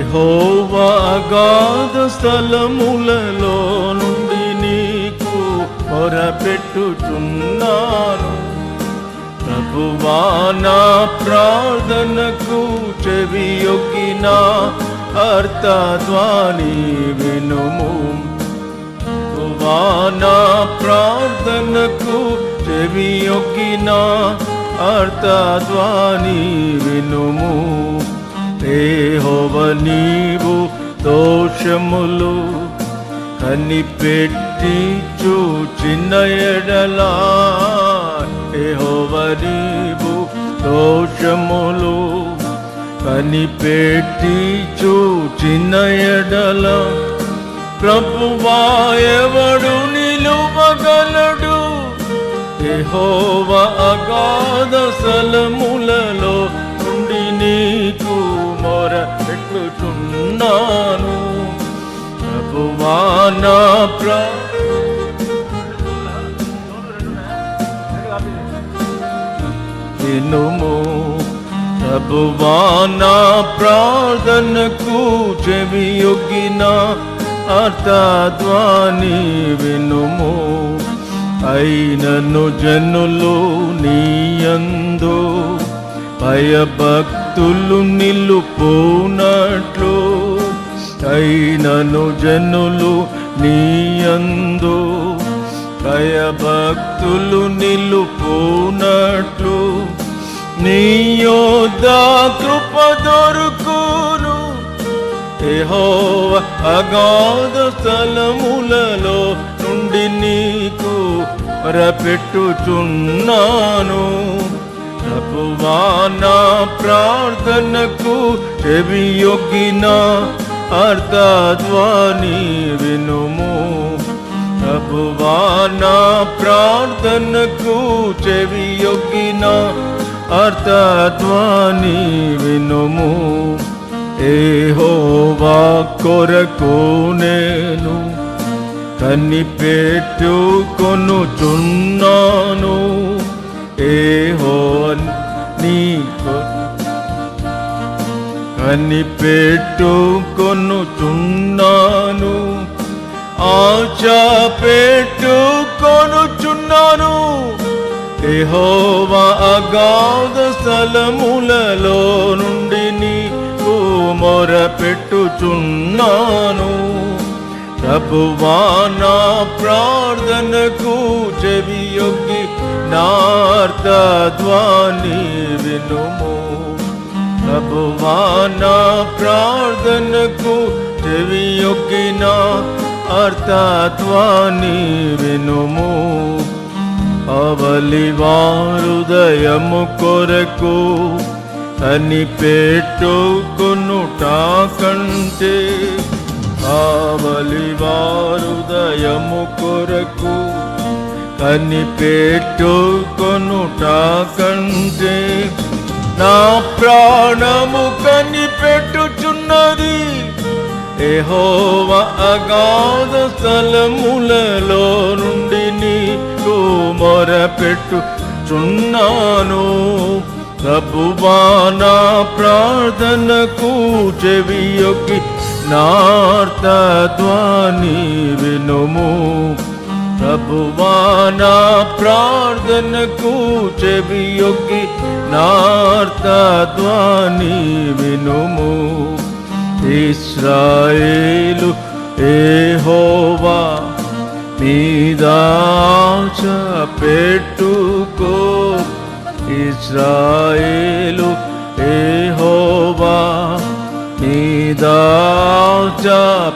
యెహోవా అగాధ స్థలములలో నుండి నీకు మొరపెట్టుచున్నాను. ప్రభువా నా ప్రార్థనకు చెవియొగ్గిన అర్థధ్వని వినుము. ప్రభువా నా ప్రార్థనకు చెవియొగ్గిన అర్థధ్వని వినుము. యెహోవా నీవు దోషములు కనిపెట్టి చూచిన ఎడలా, యెహోవా నీవు దోషములు కనిపెట్టి చూచిన ఎడల, ప్రభువా ఎవడు నిలువగలడు? యెహోవా అగాధ స్థలములలో నుండి నీకు మొరపెట్టుచున్నాను. ప్రభువా నా వినుము. ప్రభువా నా ప్రార్థనకు చెవియొగ్గిన అర్థధ్వని వినుము. అయినను జనులు నీయందు భయభక్తులు నిలుపునట్లు, అయినను జనులు నీయందు భయభక్తులు నిలుపునట్లు, నీ యొద్ద కృప దొరుకును. యెహోవా అగాధ స్థలములలో నుండి నీకు మొరపెట్టుచున్నాను. ప్రభువా నా ప్రార్థనకు చెవియొగ్గిన అర్థధ్వని వినుము. ప్రభువా నా ప్రార్థనకు చెవియొగ్గిన అర్థధ్వని వినుము. యెహోవా కొరకు నేను కనిపెట్టుకొనుచున్నాను. యెహోవా నీ కనిపెట్టుకొనుచున్నాను. ఆశ పెట్టుకొనుచున్నాను. యెహోవా అగాధ స్థలములలో నుండి నీకు మొరపెట్టుచున్నాను. ప్రభువా నా ప్రార్థనకు చెవియొగ్గి నా అర్థధ్వని వినుము. ప్రభువా నా ప్రార్థనకు చెవియొగ్గిన అర్థధ్వని వినుము. అవలివారు హృదయము కొరకు కనిపెట్టుకొనుట కంటే, అవలివారు హృదయము కొరకు కనిపెట్టుకొనుట కంటే, నా ప్రాణము కనిపెట్టుచున్నది. యెహోవా అగాధ స్థలములలో నుండి నీకు మొరపెట్టుచున్నాను. ప్రభువా నా ప్రార్థనకు చెవియొగ్గి నా అర్థధ్వని వినుము. ప్రభువా నా ప్రార్థనకు చెవియొగ్గి నా అర్థధ్వని వినుము. ఇశ్రాయేలు యెహోవా మీద ఆశ పెట్టుకో. ఇశ్రాయేలు యెహోవా మీద ఆశ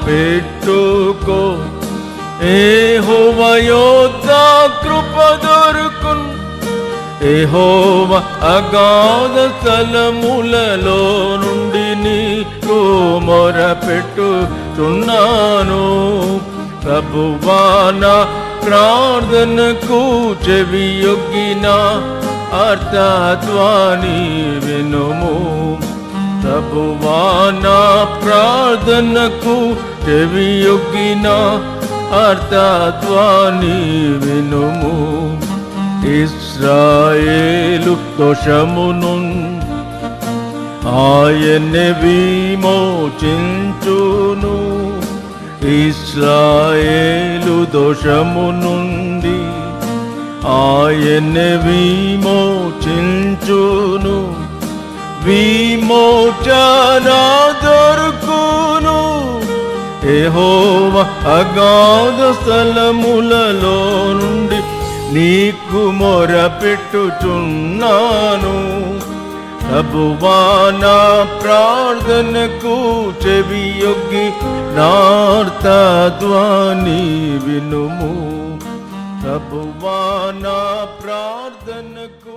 పెట్టుకో. యెహోవా యొద్ద కృప దొరుకును. యెహోవా అగాధ స్థలములలో నుండి నీకు మొరపెట్టుచున్నాను. ప్రభువా నా ప్రార్థనకు చెవియొగ్గిన అర్థధ్వని వినుము. ప్రభువా నా ప్రార్థనకు చెవియొగ్గిన అర్థధ్వని వినుము. ఇశ్రాయేలు దోషమును ఆయనే విమోచించును ఇశ్రాయేలు దోషము నుండి. ఆయనే విమోచించును విమోచన దొరుకును. యెహోవా అగాధ స్థలములలో నుండి నీకు మొరపెట్టుచున్నాను. ప్రభువా నా ప్రార్థనకు చెవియొగ్గి నార్తధ్వని వినుము. ప్రభువా నా ప్రార్థనకు